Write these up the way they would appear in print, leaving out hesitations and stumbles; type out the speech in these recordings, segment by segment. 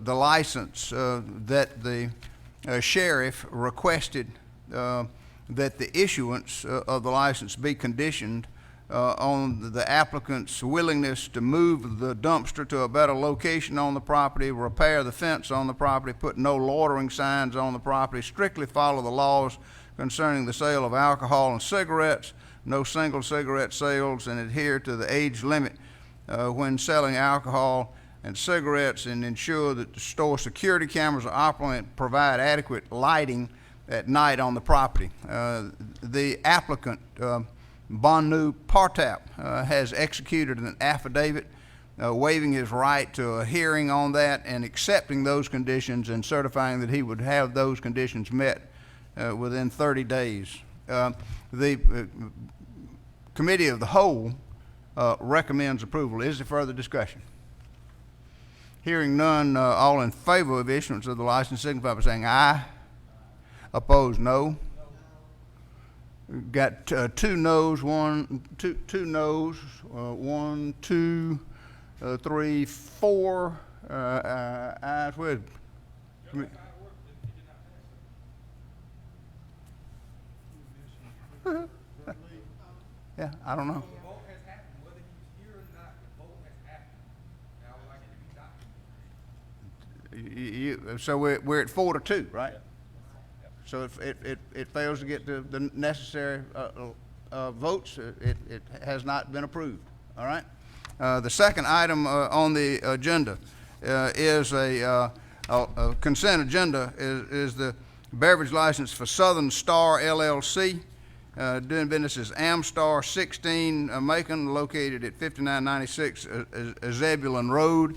the license that the sheriff requested that the issuance of the license be conditioned on the applicant's willingness to move the dumpster to a better location on the property, repair the fence on the property, put no loitering signs on the property, strictly follow the laws concerning the sale of alcohol and cigarettes, no single cigarette sales, and adhere to the age limit when selling alcohol and cigarettes, and ensure that the store security cameras are operating, provide adequate lighting at night on the property. The applicant, Bonu Partap, has executed an affidavit waiving his right to a hearing on that and accepting those conditions and certifying that he would have those conditions met within 30 days. The Committee of the Whole recommends approval. Is there further discussion? Hearing none, all in favor of issuance of the license signify by saying aye. Opposed, no. Got two noes, two noes, 1, 2, 3, 4 ayes. Where's yeah, I don't know. The vote has happened, whether he's here or not. The vote has happened. Now I would like it to be documented. So we're at 4-2, right? So if it fails to get the necessary votes, it has not been approved. All right. The second item on the agenda is a consent agenda. Is the beverage license for Southern Star LLC, doing business as Amstar 16 Macon, located at 5996 Zebulon Road.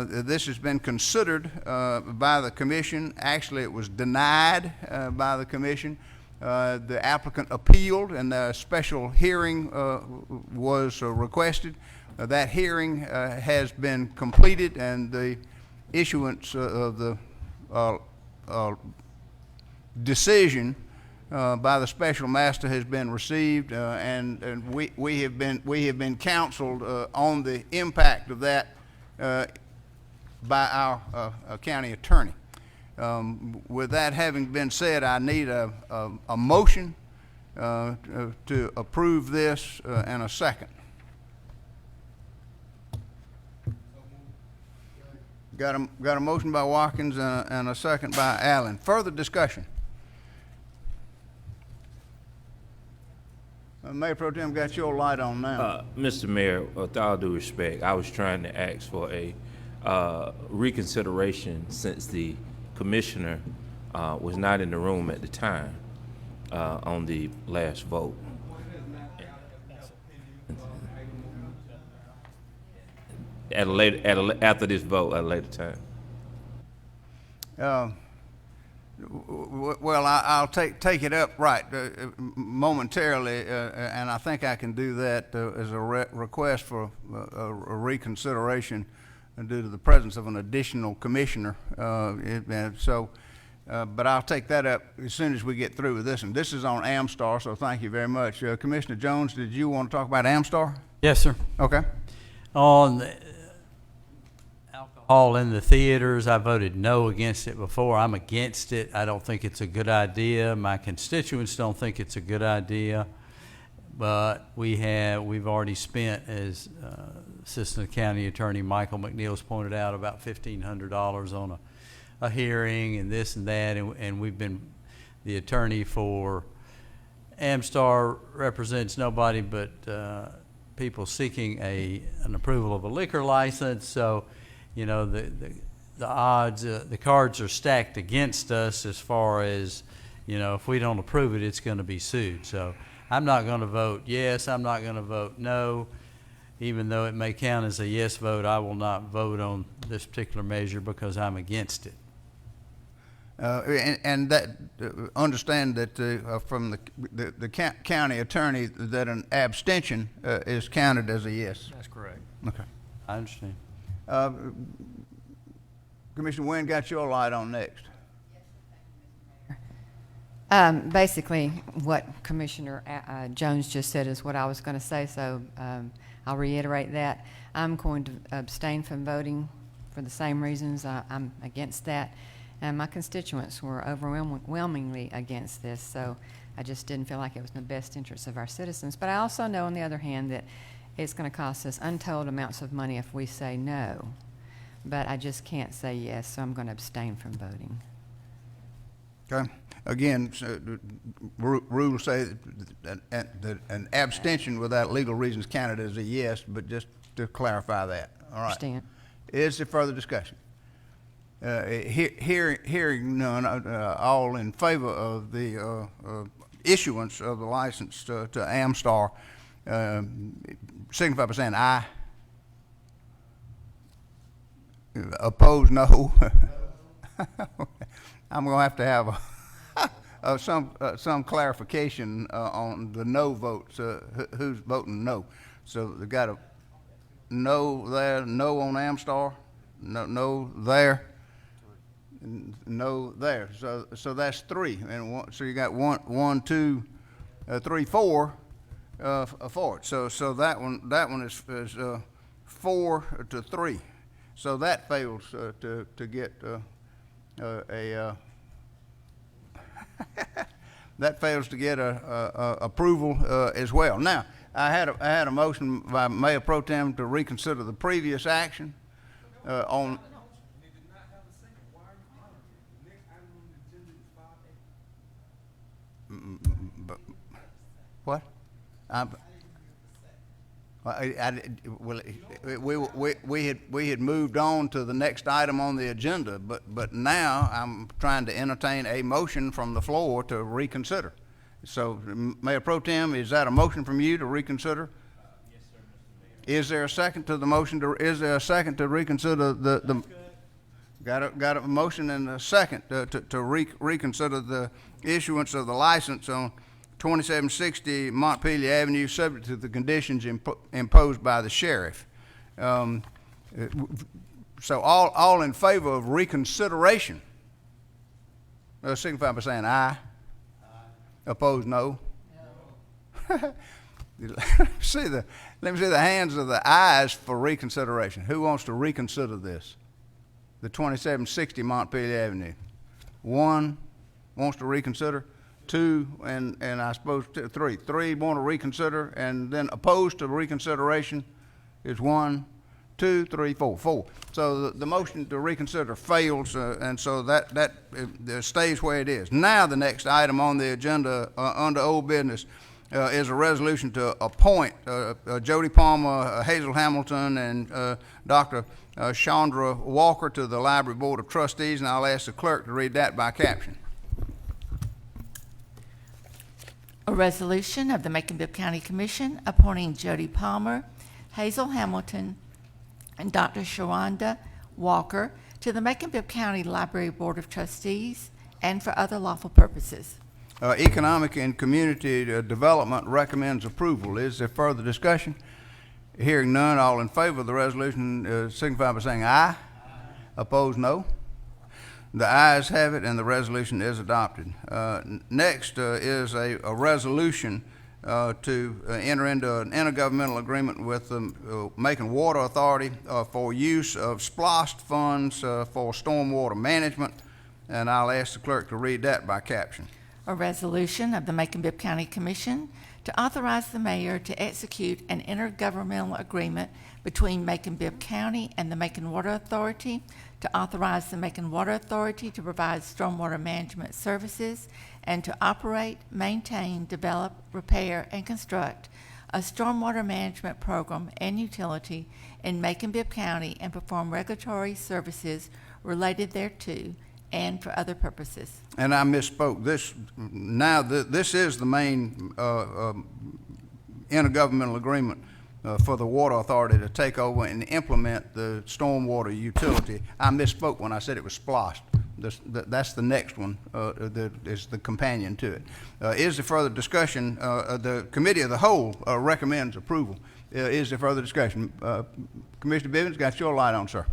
This has been considered by the commission. Actually, it was denied by the commission. The applicant appealed, and a special hearing was requested. That hearing has been completed, and the issuance of the decision by the special master has been received, and we have been counseled on the impact of that by our county attorney. With that having been said, I need a motion to approve this and a second. Got a motion by Watkins and a second by Allen. Further discussion? Mayor Pro Tem, got your light on now. Mr. Mayor, with all due respect, I was trying to ask for a reconsideration since the commissioner was not in the room at the time on the last vote. After this vote, at a later time. Well, I'll take it up momentarily, and I think I can do that as a request for a reconsideration due to the presence of an additional commissioner. But I'll take that up as soon as we get through with this one. This is on Amstar, so thank you very much. Commissioner Jones, did you want to talk about Amstar? Yes, sir. Okay. On the alcohol in the theaters, I voted no against it before. I'm against it. I don't think it's a good idea. My constituents don't think it's a good idea. But we've already spent, as Assistant County Attorney Michael McNeil's pointed out, about $1,500 on a hearing and this and that, and we've been, the attorney for Amstar represents nobody but people seeking an approval of a liquor license. So, you know, the odds, the cards are stacked against us as far as, you know, if we don't approve it, it's going to be sued. So I'm not going to vote yes. I'm not going to vote no. Even though it may count as a yes vote, I will not vote on this particular measure because I'm against it. And that understand that from the county attorney that an abstention is counted as a yes. That's correct. Okay. I understand. Commissioner Wynn, got your light on next. Basically, what Commissioner Jones just said is what I was going to say, so I'll reiterate that. I'm going to abstain from voting for the same reasons. I'm against that. And my constituents were overwhelmingly against this, so I just didn't feel like it was in the best interest of our citizens. But I also know, on the other hand, that it's going to cost us untold amounts of money if we say no. But I just can't say yes, so I'm going to abstain from voting. Okay. Again, so, rules say that an abstention without legal reasons counted as a yes, but just to clarify that. All right. Understand? Is there further discussion? Hearing none, all in favor of the issuance of the license to Amstar, signify by saying aye. Opposed, no. I'm going to have some clarification on the no votes. Who's voting no? So they got a no there, no on Amstar, no there, no there. So that's three, and so you got one, two, three, four for it. So that one is 4-3. So that fails to get that fails to get approval as well. Now, I had a motion by Mayor Pro Tem to reconsider the previous action on. And it did not have a second. Why are you honoring it? The next item on the agenda is 5A. But what? We had moved on to the next item on the agenda, but now I'm trying to entertain a motion from the floor to reconsider. So, Mayor Pro Tem, is that a motion from you to reconsider? Yes, sir, Mr. Mayor. Is there a second to the motion is there a second to reconsider the got a motion and a second to reconsider the issuance of the license on 2760 Montpelier Avenue, subject to the conditions imposed by the sheriff. So all in favor of reconsideration, signify by saying aye. Aye. Opposed, no. No. Let me see the hands of the ayes for reconsideration. Who wants to reconsider this? The 2760 Montpelier Avenue. One wants to reconsider. Two, and I suppose three. Three want to reconsider, and then opposed to reconsideration is 1, 2, 3, 4. 4. So the motion to reconsider fails, and so that stays where it is. Now the next item on the agenda under old business is a resolution to appoint Jody Palmer, Hazel Hamilton, and Dr. Chandra Walker to the Library Board of Trustees, and I'll ask the clerk to read that by caption. A resolution of the Macon-Bibb County Commission appointing Jody Palmer, Hazel Hamilton, and Dr. Sharonda Walker to the Macon-Bibb County Library Board of Trustees and for other lawful purposes. Economic and Community Development recommends approval. Is there further discussion? Hearing none, all in favor of the resolution signify by saying aye. Aye. Opposed, no. The ayes have it, and the resolution is adopted. Next is a resolution to enter into an intergovernmental agreement with the Macon Water Authority for use of SPLOST funds for stormwater management, and I'll ask the clerk to read that by caption. A resolution of the Macon-Bibb County Commission to authorize the mayor to execute an intergovernmental agreement between Macon-Bibb County and the Macon Water Authority to authorize the Macon Water Authority to provide stormwater management services and to operate, maintain, develop, repair, and construct a stormwater management program and utility in Macon-Bibb County and perform regulatory services related thereto and for other purposes. And I misspoke. This is the main intergovernmental agreement for the Water Authority to take over and implement the stormwater utility. I misspoke when I said it was SPLOST. That's the next one that is the companion to it. Is there further discussion? The Committee of the Whole recommends approval. Is there further discussion? Commissioner Bivens, got your light on, sir.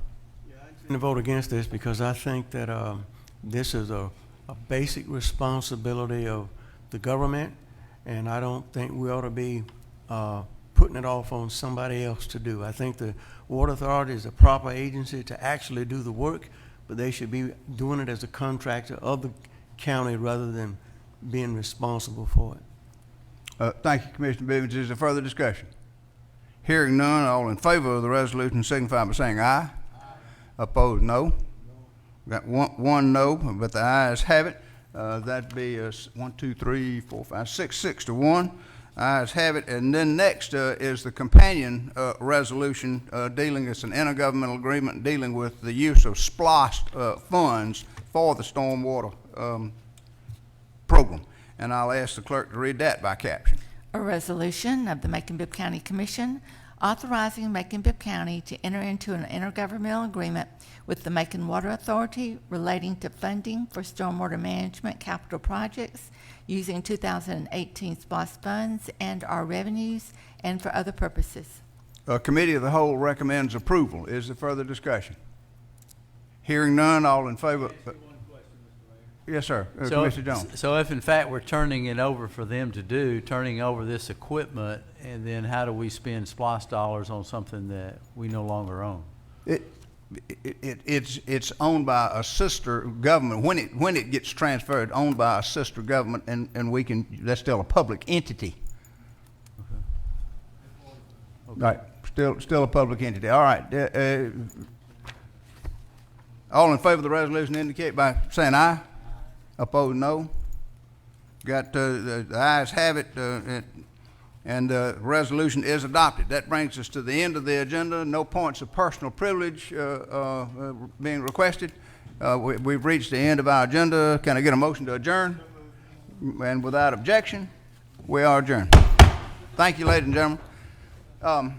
To vote against this because I think that this is a basic responsibility of the government, and I don't think we ought to be putting it off on somebody else to do. I think the Water Authority is a proper agency to actually do the work, but they should be doing it as a contractor of the county rather than being responsible for it. Thank you, Commissioner Bivens. Is there further discussion? Hearing none, all in favor of the resolution signify by saying aye. Opposed, no. Got one no, but the ayes have it. That'd be 1, 2, 3, 4, 5, 6 to 1. Ayes have it. And then next is the companion resolution dealing, it's an intergovernmental agreement dealing with the use of SPLOST funds for the stormwater program. And I'll ask the clerk to read that by caption. A resolution of the Macon-Bibb County Commission authorizing Macon-Bibb County to enter into an intergovernmental agreement with the Macon Water Authority relating to funding for stormwater management capital projects using 2018 SPLOST funds and our revenues and for other purposes. Committee of the Whole recommends approval. Is there further discussion? Hearing none, all in favor? Yes, sir. Commissioner Jones. So if in fact we're turning it over for them to do, turning over this equipment, and then how do we spend SPLOST dollars on something that we no longer own? It's owned by a sister government. When it gets transferred, owned by a sister government, and we can, that's still a public entity. Okay. Right, still a public entity. All right. All in favor of the resolution indicate by saying aye. Opposed, no. Got the ayes have it, and the resolution is adopted. That brings us to the end of the agenda. No points of personal privilege being requested. We've reached the end of our agenda. Can I get a motion to adjourn? And without objection, we are adjourned. Thank you, ladies and gentlemen.